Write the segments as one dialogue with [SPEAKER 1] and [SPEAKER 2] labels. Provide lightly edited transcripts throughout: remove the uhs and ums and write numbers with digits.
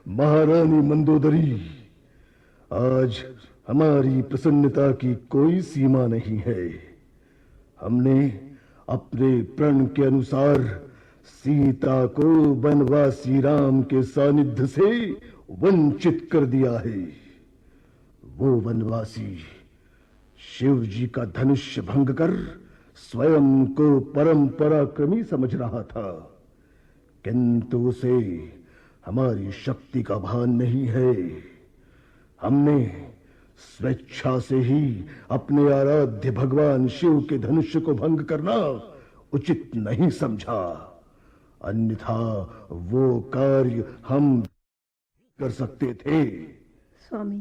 [SPEAKER 1] महारानी मंदोदरी, आज हमारी प्रसन्नता की कोई सीमा नहीं है। हमने अपने प्रण के अनुसार सीता को वनवासी राम के सानिध्य से वंचित कर दिया है। वो वनवासी शिव जी का धनुष भंग कर स्वयं को परम पराक्रमी समझ रहा था, किंतु उसे हमारी शक्ति का भान नहीं है। हमने स्वेच्छा से ही अपने आराध्य भगवान शिव के धनुष को भंग करना उचित नहीं समझा, अन्यथा वो कार्य हम कर सकते थे।
[SPEAKER 2] स्वामी,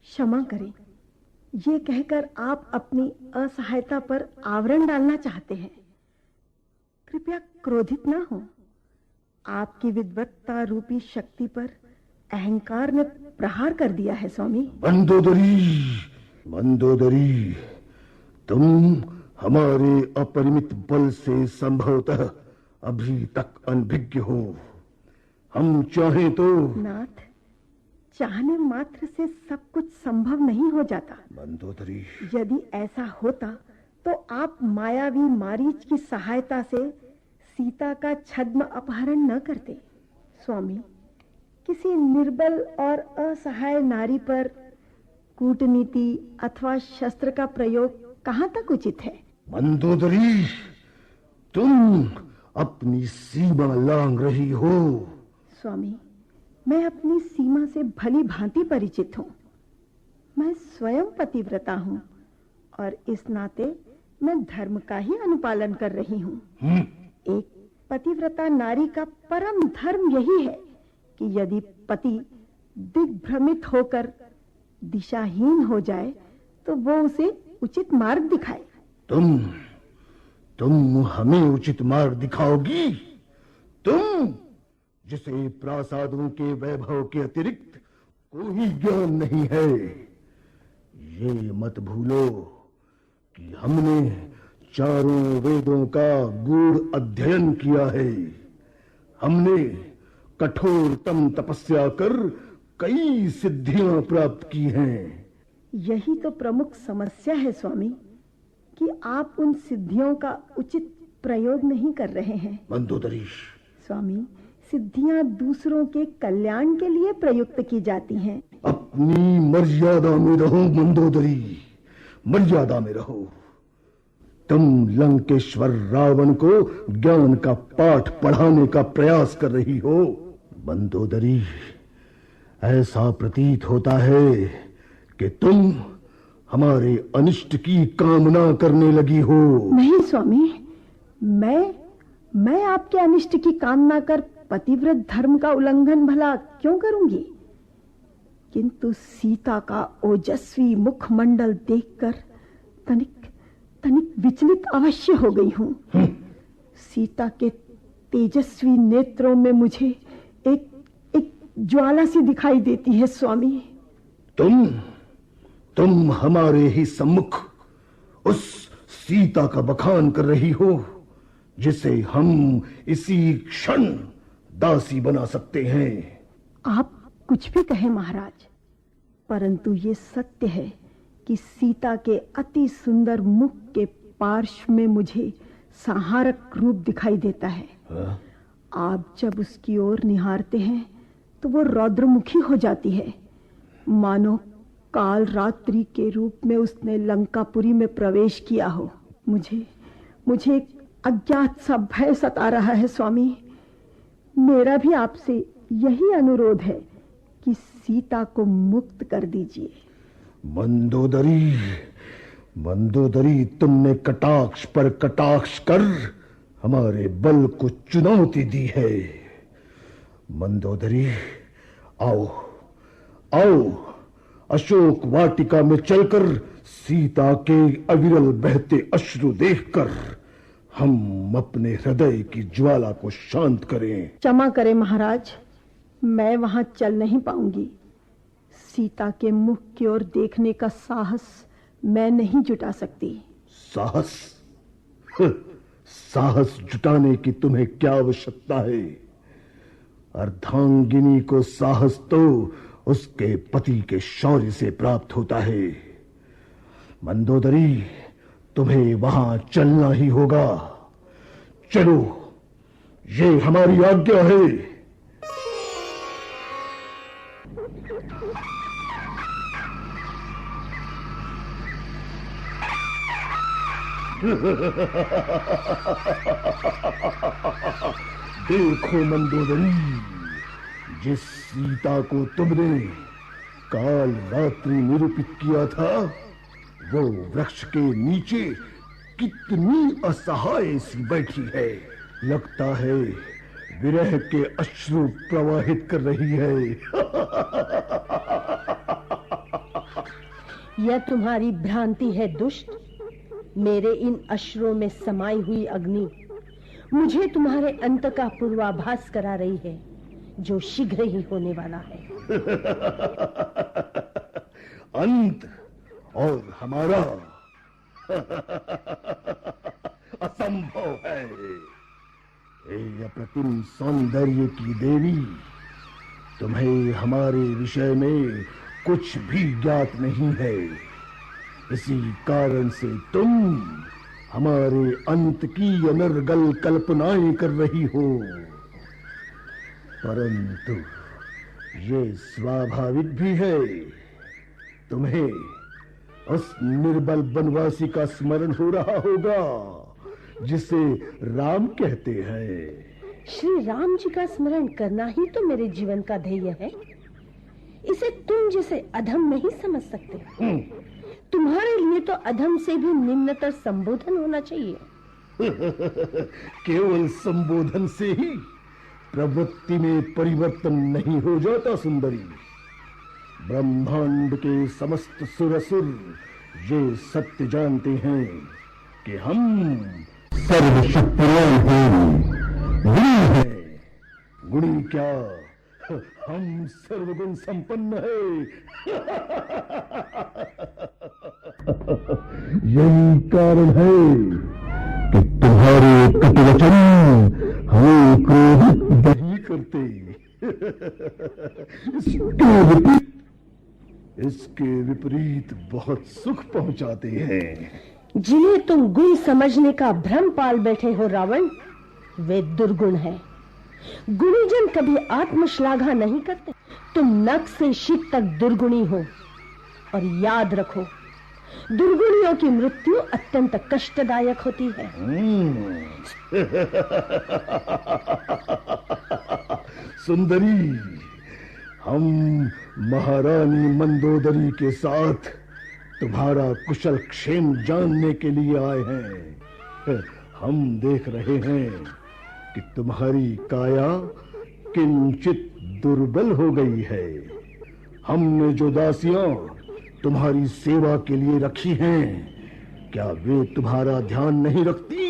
[SPEAKER 2] क्षमा करें। ये कहकर आप अपनी असहायता पर आवरण डालना चाहते हैं। कृपया क्रोधित ना हो। आपकी विद्वत्ता रूपी शक्ति पर अहंकार ने प्रहार कर दिया है स्वामी।
[SPEAKER 1] मंदोदरी, तुम हमारे अपरिमित बल से संभवतः अभी तक अनभिज्ञ हो। हम चाहें तो
[SPEAKER 2] नाथ, चाहने मात्र से सब कुछ संभव नहीं हो जाता।
[SPEAKER 1] मंदोदरी,
[SPEAKER 2] यदि ऐसा होता तो आप मायावी मारीच की सहायता से सीता का छद्म अपहरण न करते। स्वामी, किसी निर्बल और असहाय नारी पर कूटनीति अथवा शस्त्र का प्रयोग कहां तक उचित है?
[SPEAKER 1] मंदोदरी, तुम अपनी सीमा लांघ रही हो।
[SPEAKER 2] स्वामी, मैं अपनी सीमा से भली भांति परिचित हूँ। मैं स्वयं पतिव्रता हूँ और इस नाते मैं धर्म का ही अनुपालन कर रही हूँ। एक पतिव्रता नारी का परम धर्म यही है कि यदि पति दिग्भ्रमित होकर दिशाहीन हो जाए तो वो उसे उचित मार्ग दिखाए।
[SPEAKER 1] तुम हमें उचित मार्ग दिखाओगी? तुम जिसे प्रासादों के वैभव के अतिरिक्त कोई ज्ञान नहीं है। ये मत भूलो कि हमने चारों वेदों का गूढ़ अध्ययन किया है। हमने कठोरतम तपस्या कर कई सिद्धियां प्राप्त की हैं।
[SPEAKER 2] यही तो प्रमुख समस्या है स्वामी कि आप उन सिद्धियों का उचित प्रयोग नहीं कर रहे हैं।
[SPEAKER 1] मंदोदरी,
[SPEAKER 2] स्वामी, सिद्धियां दूसरों के कल्याण के लिए प्रयुक्त की जाती हैं।
[SPEAKER 1] अपनी मर्यादा में रहो मंदोदरी, मर्यादा में रहो। तुम लंकेश्वर रावण को ज्ञान का पाठ पढ़ाने का प्रयास कर रही हो। मंदोदरी, ऐसा प्रतीत होता है कि तुम हमारे अनिष्ट की कामना करने लगी हो।
[SPEAKER 2] नहीं स्वामी, मैं आपके अनिष्ट की कामना कर पतिव्रत धर्म का उल्लंघन भला क्यों करूंगी? किंतु सीता का ओजस्वी मुखमंडल देखकर तनिक विचलित अवश्य हो गई हूं। सीता के तेजस्वी नेत्रों में मुझे एक ज्वाला सी दिखाई देती है स्वामी।
[SPEAKER 1] तुम हमारे ही सम्मुख उस सीता का बखान कर रही हो जिसे हम इसी क्षण दासी बना सकते हैं।
[SPEAKER 2] आप कुछ भी कहें महाराज, परंतु ये सत्य है कि सीता के अति सुंदर मुख के पार्श्व में मुझे संहारक रूप दिखाई देता है। आप जब उसकी ओर निहारते हैं तो वो रौद्रमुखी हो जाती है, मानो काल रात्रि के रूप में उसने लंकापुरी में प्रवेश किया हो। मुझे एक अज्ञात सा भय सता रहा है स्वामी। मेरा भी आपसे यही अनुरोध है कि सीता को मुक्त कर दीजिए।
[SPEAKER 1] मंदोदरी, तुमने कटाक्ष पर कटाक्ष कर हमारे बल को चुनौती दी है। मंदोदरी, आओ अशोक वाटिका में चलकर सीता के अविरल बहते अश्रु देखकर हम अपने हृदय की ज्वाला को शांत करें।
[SPEAKER 2] क्षमा करें महाराज, मैं वहां चल नहीं पाऊंगी। सीता के मुख की ओर देखने का साहस मैं नहीं जुटा सकती।
[SPEAKER 1] साहस? साहस जुटाने की तुम्हें क्या आवश्यकता है? अर्धांगिनी को साहस तो उसके पति के शौर्य से प्राप्त होता है। मंदोदरी, तुम्हें वहां चलना ही होगा। चलो, ये हमारी आज्ञा है। देखो मंदोदरी, जिस सीता को तुमने काल रात्रि निरूपित किया था, वो वृक्ष के नीचे कितनी असहाय सी बैठी है। लगता है विरह के अश्रु प्रवाहित कर रही है।
[SPEAKER 3] यह तुम्हारी भ्रांति है दुष्ट। मेरे इन अश्रुओं में समाई हुई अग्नि मुझे तुम्हारे अंत का पूर्वाभास करा रही है, जो शीघ्र ही होने वाला है।
[SPEAKER 1] अंत और हमारा असंभव है। हे अप्रतिम सौंदर्य की देवी, तुम्हें हमारे विषय में कुछ भी ज्ञात नहीं है। इसी कारण से तुम हमारे अंत की अनर्गल कल्पनाएं कर रही हो। परंतु ये स्वाभाविक भी है। तुम्हें उस निर्बल वनवासी का स्मरण हो रहा होगा जिसे राम कहते हैं।
[SPEAKER 3] श्री राम जी का स्मरण करना ही तो मेरे जीवन का ध्येय है। इसे तुम जिसे अधम नहीं समझ सकते। तुम्हारे लिए तो अधम से भी निम्नतर संबोधन होना चाहिए।
[SPEAKER 1] केवल संबोधन से ही प्रवृत्ति में परिवर्तन नहीं हो जाता सुंदरी। ब्रह्मांड के समस्त सुरसुर ये सत्य जानते हैं कि हम सर्वशक्तिमान हैं। गुणी क्या, हम सर्वगुण संपन्न है। यही कारण है कि तुम्हारे कटुवचन हमें क्रोधित नहीं करते। इसके विपरीत बहुत सुख पहुंचाते हैं।
[SPEAKER 3] जिन्हें तुम गुण समझने का भ्रम पाल बैठे हो रावण, वे दुर्गुण हैं। गुणीजन कभी आत्मश्लाघा नहीं करते। तुम नख से शिख तक दुर्गुणी हो। और याद रखो, दुर्गुणियों की मृत्यु अत्यंत कष्टदायक होती है।
[SPEAKER 1] सुंदरी, हम महारानी मंदोदरी के साथ तुम्हारा कुशल क्षेम जानने के लिए आए हैं। हम देख रहे हैं कि तुम्हारी काया किंचित दुर्बल हो गई है। हमने जो दासियां तुम्हारी सेवा के लिए रखी हैं, क्या वे तुम्हारा ध्यान नहीं रखती?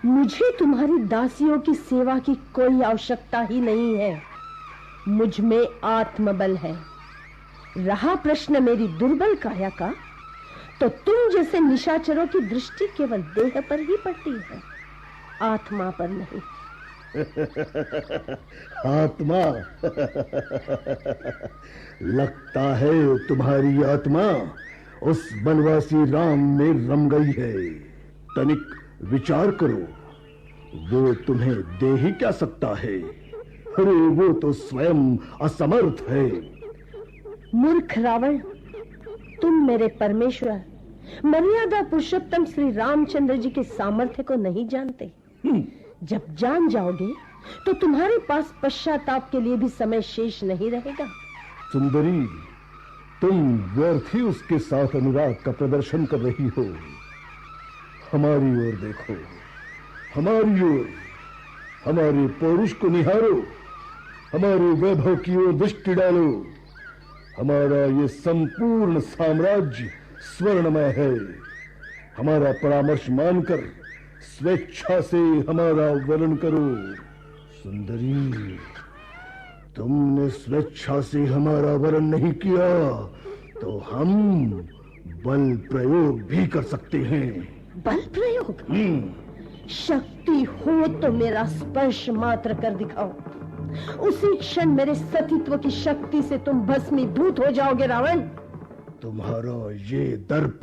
[SPEAKER 3] मुझे तुम्हारी दासियों की सेवा की कोई आवश्यकता ही नहीं है। मुझ में आत्मबल है। रहा प्रश्न मेरी दुर्बल काया का, तो तुम जैसे निशाचरों की दृष्टि केवल देह पर ही पड़ती है, आत्मा पर नहीं।
[SPEAKER 1] आत्मा? लगता है तुम्हारी आत्मा उस वनवासी राम में रम गई है। तनिक विचार करो, वो तुम्हें दे ही क्या सकता है? अरे वो तो स्वयं असमर्थ है।
[SPEAKER 3] मूर्ख रावण, तुम मेरे परमेश्वर मर्यादा पुरुषोत्तम श्री रामचंद्र जी के सामर्थ्य को नहीं जानते। जब जान जाओगे तो तुम्हारे पास पश्चाताप के लिए भी समय शेष नहीं रहेगा।
[SPEAKER 1] सुंदरी, तुम व्यर्थ ही उसके साथ अनुराग का प्रदर्शन कर रही हो। हमारी ओर देखो, हमारी ओर। हमारे पौरुष को निहारो, हमारे वैभव की ओर दृष्टि डालो। हमारा ये संपूर्ण साम्राज्य स्वर्णमय है। हमारा परामर्श मानकर स्वेच्छा से हमारा वर्ण करो। सुंदरी, तुमने स्वेच्छा से हमारा वर्ण नहीं किया तो हम बल प्रयोग भी कर सकते हैं।
[SPEAKER 3] बल प्रयोग? शक सकती हो तो मेरा स्पर्श मात्र कर दिखाओ। उसी क्षण मेरे सतीत्व की शक्ति से तुम भस्मीभूत हो जाओगे रावण।
[SPEAKER 1] तुम्हारा ये दर्प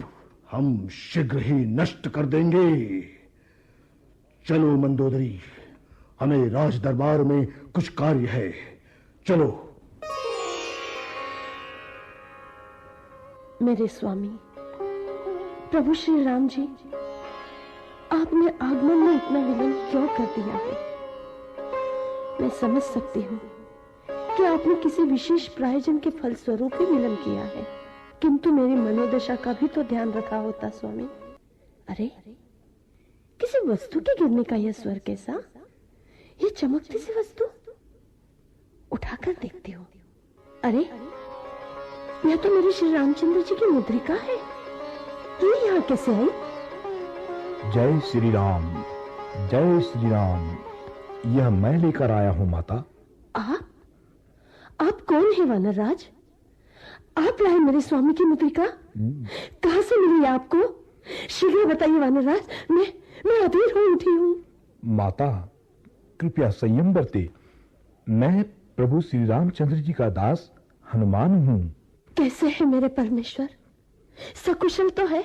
[SPEAKER 1] हम शीघ्र ही नष्ट कर देंगे। चलो मंदोदरी, हमें राज दरबार में कुछ कार्य है, चलो।
[SPEAKER 3] मेरे स्वामी प्रभु श्री राम जी, आपने आगमन में इतना विलंब क्यों कर दिया है? मैं समझ सकती हूँ कि आपने किसी विशेष प्रायोजन के फलस्वरूप ही विलंब किया है, किंतु मेरी मनोदशा का भी तो ध्यान रखा होता स्वामी। अरे, किसी वस्तु के गिरने का यह स्वर कैसा? ये चमकती सी वस्तु, उठाकर देखती हूँ। अरे, यह तो मेरे श्री रामचंद्र जी की मुद्रिका है। ये यहाँ कैसे आई?
[SPEAKER 4] जय श्री राम, जय श्री राम। यह मैं लेकर आया हूं माता।
[SPEAKER 3] आप कौन है वानरराज? आप लाए मेरे स्वामी की मुद्रिका? कहां से मिली आपको? शीघ्र बताइए वानरराज, मैं अधीर हो उठी हूं।
[SPEAKER 4] माता कृपया संयम बरते। मैं प्रभु श्री रामचंद्र जी का दास हनुमान हूं।
[SPEAKER 3] कैसे है मेरे परमेश्वर? सकुशल तो है?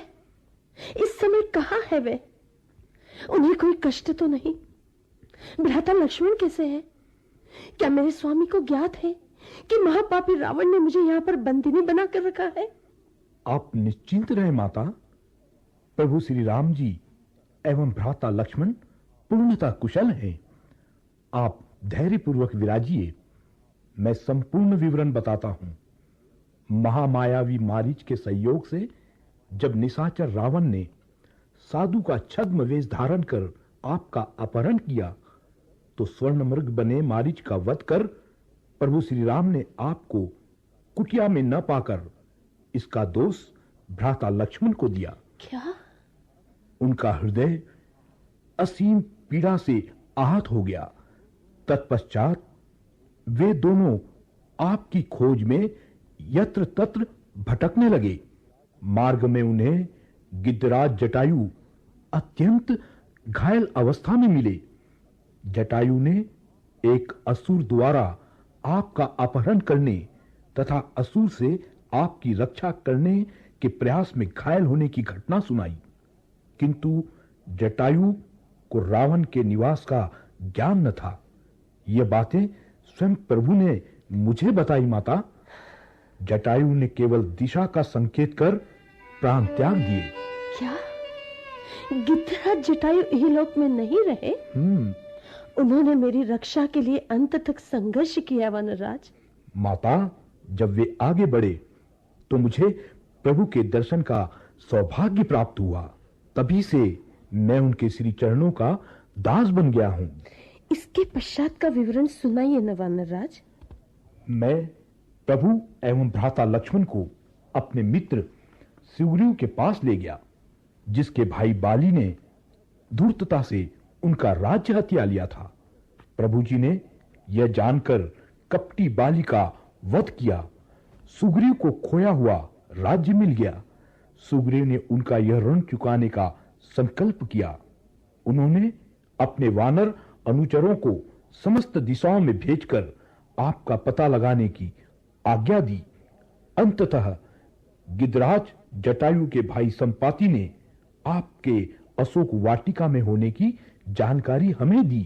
[SPEAKER 3] इस समय कहां है वे? उन्हें कोई कष्ट तो नहीं? भ्राता लक्ष्मण कैसे है? क्या मेरे स्वामी को ज्ञात है कि महापापी रावण ने मुझे यहां पर बंदिनी बनाकर रखा है?
[SPEAKER 4] आप निश्चिंत रहे माता। प्रभु श्री राम जी एवं भ्राता लक्ष्मण पूर्णतः कुशल हैं। आप धैर्यपूर्वक विराजिए, मैं संपूर्ण विवरण बताता हूं। महामायावी मारीच के सहयोग से जब निशाचर रावण ने साधु का छद्म वेश धारण कर आपका अपहरण किया, तो स्वर्ण मृग बने मारीच का वध कर प्रभु श्री राम ने आपको कुटिया में न पाकर इसका दोष भ्राता लक्ष्मण को दिया।
[SPEAKER 3] क्या?
[SPEAKER 4] उनका हृदय असीम पीड़ा से आहत हो गया। तत्पश्चात वे दोनों आपकी खोज में यत्र तत्र भटकने लगे। मार्ग में उन्हें गिद्धराज जटायु अत्यंत घायल अवस्था में मिले। जटायु ने एक असुर द्वारा आपका अपहरण करने तथा असुर से आपकी रक्षा करने के प्रयास में घायल होने की घटना सुनाई, किंतु जटायु को रावण के निवास का ज्ञान न था। ये बातें स्वयं प्रभु ने मुझे बताई माता। जटायु ने केवल दिशा का संकेत कर प्राण त्याग दिए।
[SPEAKER 3] क्या गिद्धराज जटायु इहलोक में नहीं रहे? उन्होंने मेरी रक्षा के लिए अंत तक संघर्ष किया वानरराज।
[SPEAKER 4] माता, जब वे आगे बढ़े तो मुझे प्रभु के दर्शन का सौभाग्य प्राप्त हुआ। तभी से मैं उनके श्री चरणों का दास बन गया हूं।
[SPEAKER 3] इसके पश्चात का विवरण सुनाइए न वानरराज।
[SPEAKER 4] मैं प्रभु एवं भ्राता लक्ष्मण को अपने मित्र सुग्रीव के पास ले गया, जिसके भाई बाली ने धूर्तता से उनका राज्य हथिया लिया था। प्रभु जी ने यह जानकर कपटी बाली का वध किया। सुग्रीव को खोया हुआ राज्य मिल गया। सुग्रीव ने उनका यह ऋण चुकाने का संकल्प किया। उन्होंने अपने वानर अनुचरों को समस्त दिशाओं में भेजकर आपका पता लगाने की आज्ञा दी। अंततः गिद्धराज जटायु के भाई संपाति ने आपके अशोक वाटिका में होने की जानकारी हमें दी,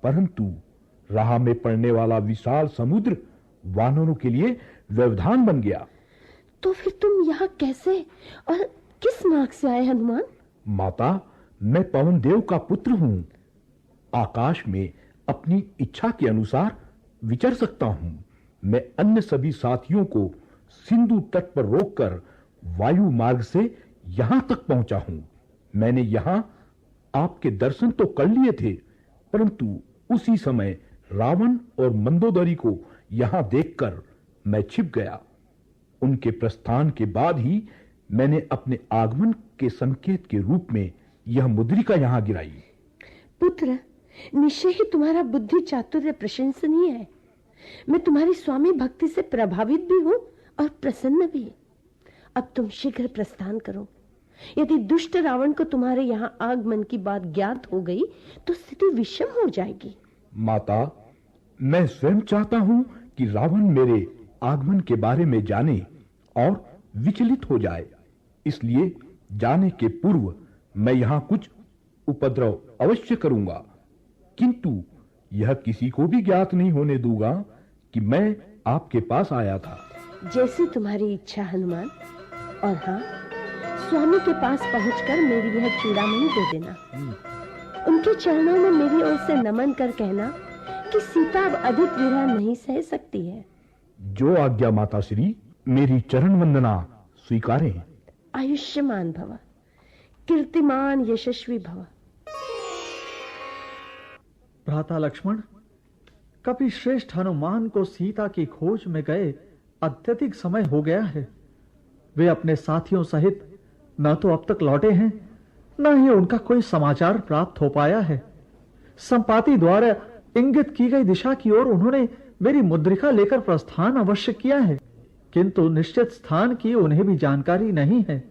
[SPEAKER 4] परंतु राह में पड़ने वाला विशाल समुद्र वानरों के लिए व्यवधान बन गया।
[SPEAKER 3] तो फिर तुम यहाँ कैसे और किस मार्ग से आए हनुमान?
[SPEAKER 4] माता, मैं पवन देव का पुत्र हूं। आकाश में अपनी इच्छा के अनुसार विचर सकता हूं। मैं अन्य सभी साथियों को सिंधु तट पर रोककर वायु मार्ग से यहां तक पहुंचा हूं। मैंने यहां आपके दर्शन तो कर लिए थे, परंतु उसी समय रावण और मंदोदरी को यहां देखकर मैं छिप गया। उनके प्रस्थान के बाद ही मैंने अपने आगमन के संकेत के रूप में यह मुद्रिका यहां गिराई।
[SPEAKER 3] पुत्र, निश्चय ही तुम्हारा बुद्धि चातुर्य प्रशंसनीय है। मैं तुम्हारी स्वामी भक्ति से प्रभावित भी हूं और प्रसन्न भी। अब तुम शीघ्र प्रस्थान करो। यदि दुष्ट रावण को तुम्हारे यहाँ आगमन की बात ज्ञात हो गई तो स्थिति विषम हो जाएगी।
[SPEAKER 4] माता, मैं स्वयं चाहता हूं कि रावण मेरे आगमन के बारे में जाने और विचलित हो जाए। इसलिए जाने के पूर्व मैं यहां कुछ उपद्रव अवश्य करूंगा, किंतु यह किसी को भी ज्ञात नहीं होने दूंगा कि मैं आपके पास आया था।
[SPEAKER 3] जैसी तुम्हारी इच्छा हनुमान। और हाँ, स्वामी के पास पहुंचकर मेरी यह चूड़ामणि दे देना। उनके चरणों में मेरी ओर से नमन कर कहना कि सीता अब अधिक विरह नहीं सह सकती है।
[SPEAKER 4] जो आज्ञा माता श्री, मेरी चरण वंदना स्वीकारें।
[SPEAKER 3] आयुष्मान भव, कीर्तिमान यशस्वी भव।
[SPEAKER 5] भ्राता लक्ष्मण, कपि श्रेष्ठ हनुमान को सीता की खोज में गए अत्यधिक समय हो गया है। वे अपने साथियों सहित न तो अब तक लौटे हैं, न ही उनका कोई समाचार प्राप्त हो पाया है। संपाति द्वारा इंगित की गई दिशा की ओर उन्होंने मेरी मुद्रिका लेकर प्रस्थान अवश्य किया है, किंतु निश्चित स्थान की उन्हें भी जानकारी नहीं है।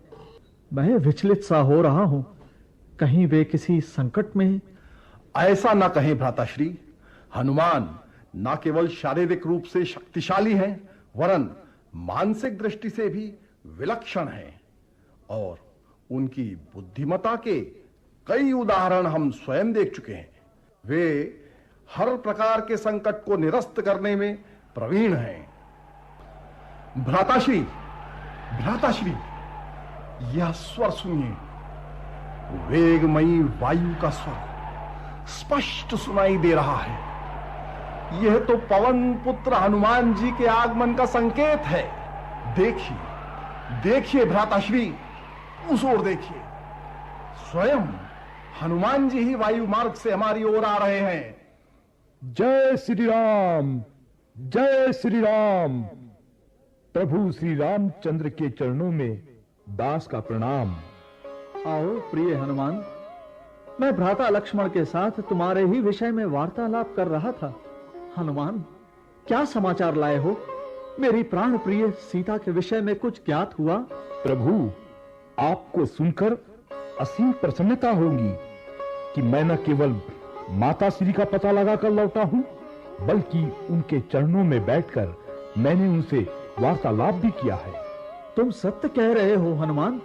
[SPEAKER 5] मैं विचलित सा हो रहा हूं, कहीं वे किसी संकट में।
[SPEAKER 1] ऐसा न कहें भ्राताश्री। हनुमान न केवल शारीरिक रूप से शक्तिशाली हैं, वरन मानसिक दृष्टि से भी विलक्षण हैं, और उनकी बुद्धिमता के कई उदाहरण हम स्वयं देख चुके हैं। वे हर प्रकार के संकट को निरस्त करने में प्रवीण हैं। भ्राताश्री, भ्राताश्री, यह स्वर सुनिए। वेगमयी वायु का स्वर स्पष्ट सुनाई दे रहा है। यह तो पवन पुत्र हनुमान जी के आगमन का संकेत है। देखिए, देखिए भ्राताश्री, उस ओर देखिए। स्वयं हनुमान जी ही वायु मार्ग से हमारी ओर आ रहे हैं।
[SPEAKER 4] जय श्री राम, जय श्री राम। प्रभु श्री रामचंद्र के चरणों में दास का प्रणाम।
[SPEAKER 5] आओ प्रिय हनुमान, मैं भ्राता लक्ष्मण के साथ तुम्हारे ही विषय में वार्तालाप कर रहा था। हनुमान, क्या समाचार लाए हो? मेरी प्राण प्रिय सीता के विषय में कुछ ज्ञात हुआ?
[SPEAKER 4] प्रभु, आपको सुनकर असीम प्रसन्नता होगी कि मैं न केवल माता श्री का पता लगाकर लौटा हूं, बल्कि उनके चरणों में बैठकर मैंने उनसे वार्तालाप भी किया है।
[SPEAKER 5] तुम सत्य कह रहे हो हनुमान।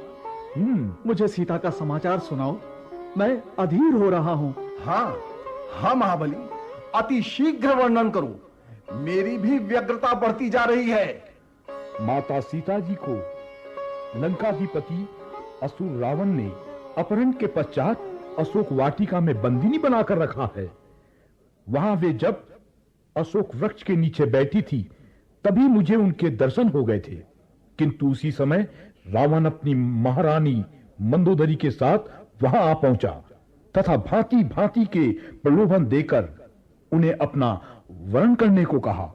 [SPEAKER 5] मुझे सीता का समाचार सुनाओ, मैं अधीर हो रहा हूं।
[SPEAKER 1] हाँ हाँ महाबली, अति शीघ्र वर्णन करो। मेरी भी व्यग्रता बढ़ती जा रही है।
[SPEAKER 4] माता सीता जी को लंकाधिपति असुर रावण ने अपहरण के पश्चात अशोक वाटिका में बंदिनी बनाकर रखा है। वहां वे जब अशोक वृक्ष के नीचे बैठी थी, तभी मुझे उनके दर्शन हो गए थे, किंतु उसी समय रावण अपनी महारानी मंदोदरी के साथ वहां आ पहुंचा तथा भांति भांति के प्रलोभन देकर उन्हें अपना वरण करने को कहा।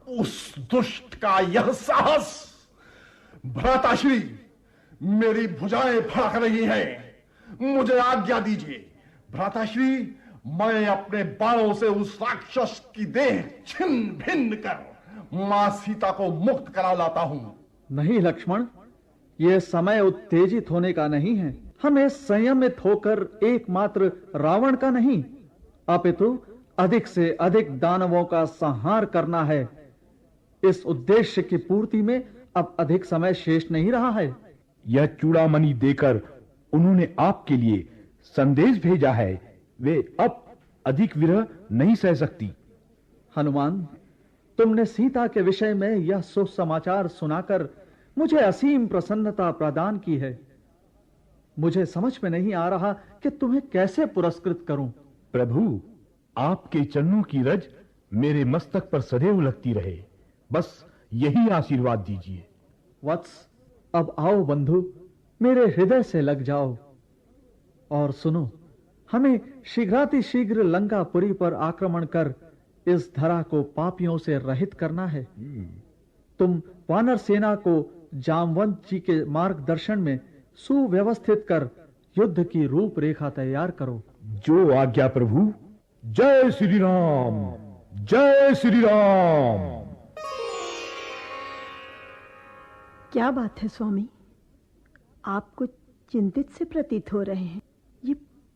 [SPEAKER 1] उस दुष्ट का यह साहस! भ्राताश्री, मेरी भुजाएं फड़क रही हैं। मुझे आज्ञा दीजिए। भ्राताश्री, मैं अपने बाणों से उस राक्षस की देह छिन्न भिन्न कर मां सीता को मुक्त करा लाता हूं।
[SPEAKER 5] नहीं लक्ष्मण, यह समय उत्तेजित होने का नहीं है। हमें संयमित होकर एकमात्र रावण का नहीं, अपितु अधिक से अधिक दानवों का संहार करना है। इस उद्देश्य की पूर्ति में अब अधिक समय शेष नहीं रहा है।
[SPEAKER 4] यह चूड़ामणि देकर उन्होंने आपके लिए संदेश भेजा है। वे अब अधिक विरह नहीं सह सकती।
[SPEAKER 5] हनुमान, तुमने सीता के विषय में यह सुसमाचार सुनाकर मुझे असीम प्रसन्नता प्रदान की है। मुझे समझ में नहीं आ रहा कि तुम्हें कैसे पुरस्कृत करूं।
[SPEAKER 4] प्रभु, आपके चरणों की रज मेरे मस्तक पर सदैव लगती रहे। बस यही आशीर्वाद दीजिए।
[SPEAKER 5] वत्स, अब आओ बंधु, मेरे हृदय से लग जाओ और सुनो। हमें शीघ्रातिशीघ्र लंकापुरी पर आक्रमण कर इस धरा को पापियों से रहित करना है। तुम वानर सेना को जामवंत जी के मार्गदर्शन में सुव्यवस्थित कर युद्ध की रूपरेखा तैयार करो।
[SPEAKER 4] जो आज्ञा प्रभु। जय श्री राम, जय श्री राम।
[SPEAKER 2] क्या बात है स्वामी, आपको चिंतित से प्रतीत हो रहे हैं। ये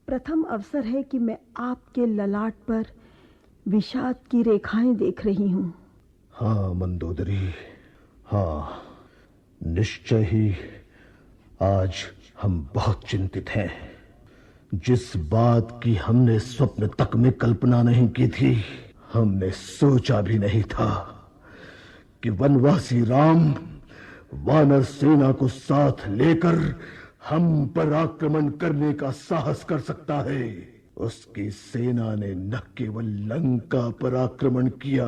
[SPEAKER 2] प्रथम अवसर है कि मैं आपके ललाट पर विषाद की रेखाएं देख रही हूँ।
[SPEAKER 1] हाँ मंदोदरी, हाँ, निश्चय ही आज हम बहुत चिंतित हैं। जिस बात की हमने स्वप्न तक में कल्पना नहीं की थी, हमने सोचा भी नहीं था कि वनवासी राम वानर सेना को साथ लेकर हम पर आक्रमण करने का साहस कर सकता है। उसकी सेना ने न केवल लंका पर आक्रमण किया,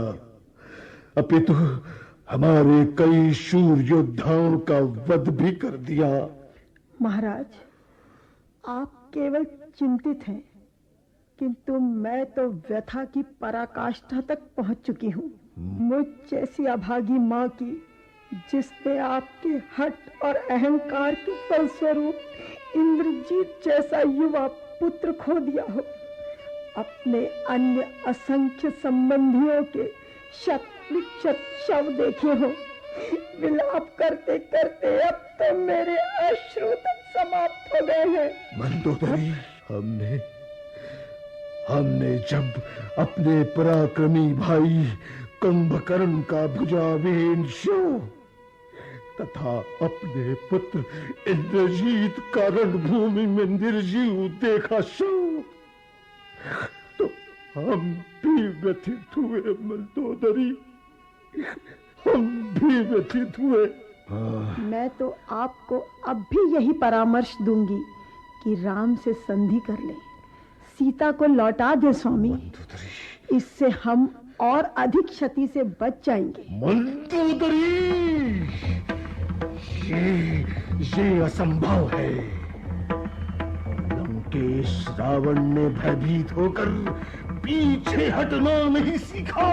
[SPEAKER 1] अपितु हमारे कई शूर योद्धाओं का वध भी कर दिया।
[SPEAKER 2] महाराज, आप केवल चिंतित हैं, किंतु मैं तो व्यथा की पराकाष्ठा तक पहुंच चुकी हूँ। मुझ जैसी अभागी माँ की, जिसने आपके हठ और अहंकार के फलस्वरूप इंद्रजीत जैसा युवा पुत्र खो दिया हो, अपने अन्य असंख्य संबंधियों के शत विक्षत शव देखे हो, विलाप करते करते अब तो मेरे अश्रु तक समाप्त हो गए हैं।
[SPEAKER 1] मंदोदरी, हमने जब अपने पराक्रमी भाई कुंभकर्ण का भुजाविहीन शव तथा अपने पुत्र इंद्रजीत का रणभूमि में निर्जीव देखा शव, तो हम भी व्यथित हुए मंदोदरी, हम भी व्यथित हुए।
[SPEAKER 2] मैं तो आपको अब भी यही परामर्श दूंगी कि राम से संधि कर लें, सीता को लौटा दे स्वामी। इससे हम और अधिक क्षति से बच जाएंगे।
[SPEAKER 1] मंदोदरी, ये असंभव है। लंकेश रावण ने भयभीत होकर पीछे हटना नहीं सीखा।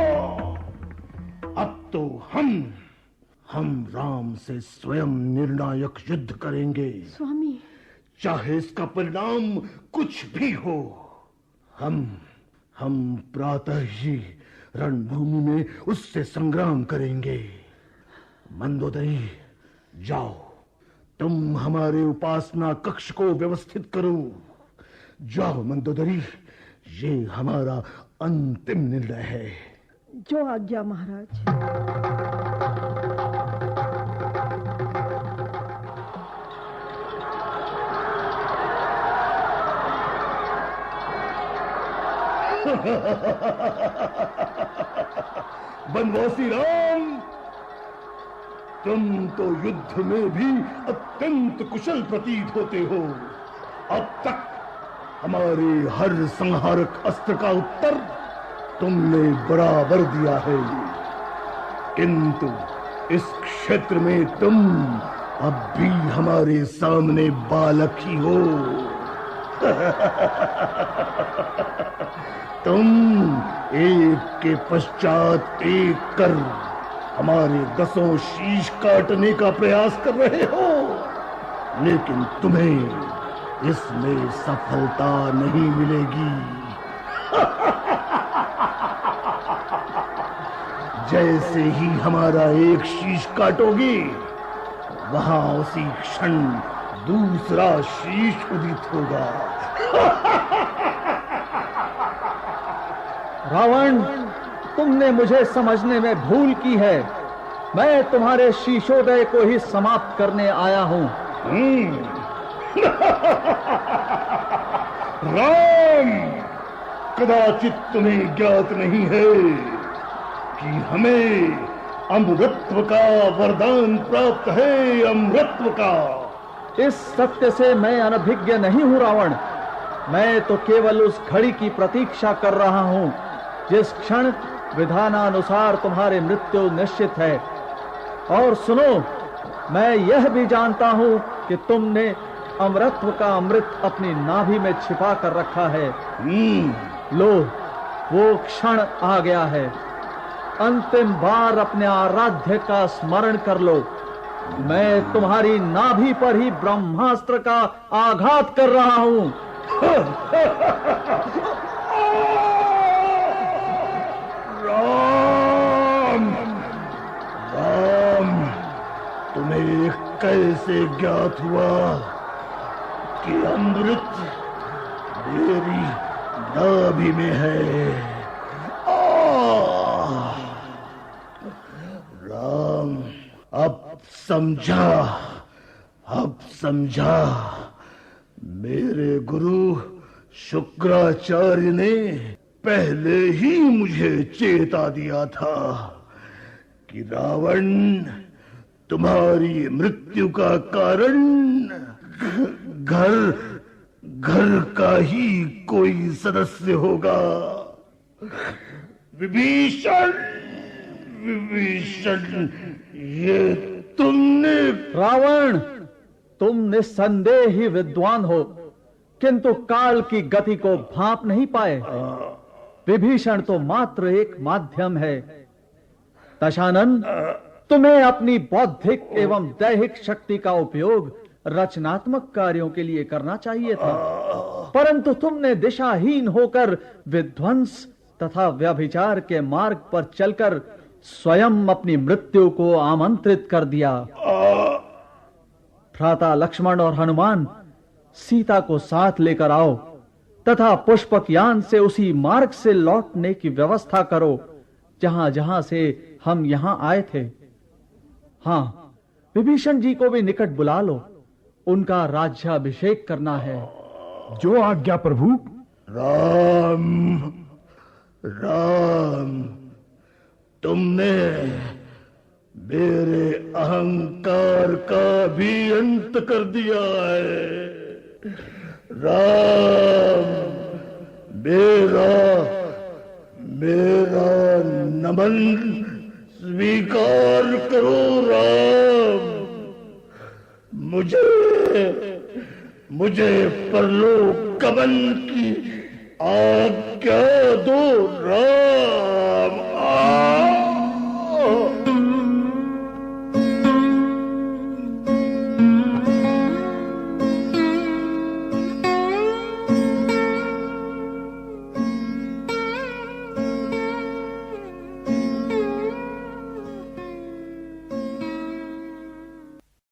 [SPEAKER 1] अब तो हम राम से स्वयं निर्णायक युद्ध करेंगे
[SPEAKER 2] स्वामी।
[SPEAKER 1] चाहे इसका परिणाम कुछ भी हो। हम प्रातः ही रणभूमि में उससे संग्राम करेंगे। मंदोदरी, जाओ, तुम हमारे उपासना कक्ष को व्यवस्थित करो। जाओ मंदोदरी, ये हमारा अंतिम निर्णय है।
[SPEAKER 2] जो आज्ञा महाराज।
[SPEAKER 1] वनवासी राम, तुम तो युद्ध में भी अत्यंत कुशल प्रतीत होते हो। अब तक हमारे हर संहारक अस्त्र का उत्तर तुमने बराबर दिया है, किंतु इस क्षेत्र में तुम अब भी हमारे सामने बालक ही हो। तुम एक के पश्चात एक कर हमारे 10 शीश काटने का प्रयास कर रहे हो, लेकिन तुम्हें इसमें सफलता नहीं मिलेगी। जैसे ही हमारा एक शीश काटोगे, वहां उसी क्षण दूसरा शीश उदित होगा।
[SPEAKER 5] रावण, तुमने मुझे समझने में भूल की है। मैं तुम्हारे शीशोदय को ही समाप्त करने आया हूं।
[SPEAKER 1] राम, कदाचित तुम्हें ज्ञात नहीं है कि हमें अमृतत्व का वरदान प्राप्त है। अमृतत्व का।
[SPEAKER 5] इस सत्य से मैं अनभिज्ञ नहीं हूं रावण। मैं तो केवल उस घड़ी की प्रतीक्षा कर रहा हूं जिस क्षण विधानानुसार तुम्हारी मृत्यु निश्चित है। और सुनो, मैं यह भी जानता हूं कि तुमने अमृतत्व का अमृत अपनी नाभि में छिपा कर रखा है। लो, वो क्षण आ गया है। अंतिम बार अपने आराध्य का स्मरण कर लो। मैं तुम्हारी नाभि पर ही ब्रह्मास्त्र का आघात कर रहा हूं।
[SPEAKER 1] राम, राम, तुम्हें कैसे ज्ञात हुआ कि अमृत मेरी नाभि में है। राम, अब समझा। मेरे गुरु शुक्राचार्य ने पहले ही मुझे चेता दिया था कि रावण तुम्हारी मृत्यु का कारण घर का ही कोई सदस्य होगा। विभीषण, ये तुमने।
[SPEAKER 5] रावण, तुम निस्संदेह ही विद्वान हो, किंतु काल की गति को भांप नहीं पाए। विभीषण तो मात्र एक माध्यम है। दशानन, तुम्हें अपनी बौद्धिक एवं दैहिक शक्ति का उपयोग रचनात्मक कार्यों के लिए करना चाहिए था, परंतु तुमने दिशाहीन होकर विध्वंस तथा व्यभिचार के मार्ग पर चलकर स्वयं अपनी मृत्यु को आमंत्रित कर दिया। भ्राता लक्ष्मण और हनुमान, सीता को साथ लेकर आओ तथा पुष्पक यान से उसी मार्ग से लौटने की व्यवस्था करो जहां जहां से हम यहां आए थे। हां, विभीषण जी को भी निकट बुला लो, उनका राज्याभिषेक करना है।
[SPEAKER 4] जो आज्ञा प्रभु।
[SPEAKER 1] राम, तुमने मेरे अहंकार का भी अंत कर दिया है। राम, मेरा नमन स्वीकार करो। राम, मुझे परलोक गमन की आज्ञा दो। राम,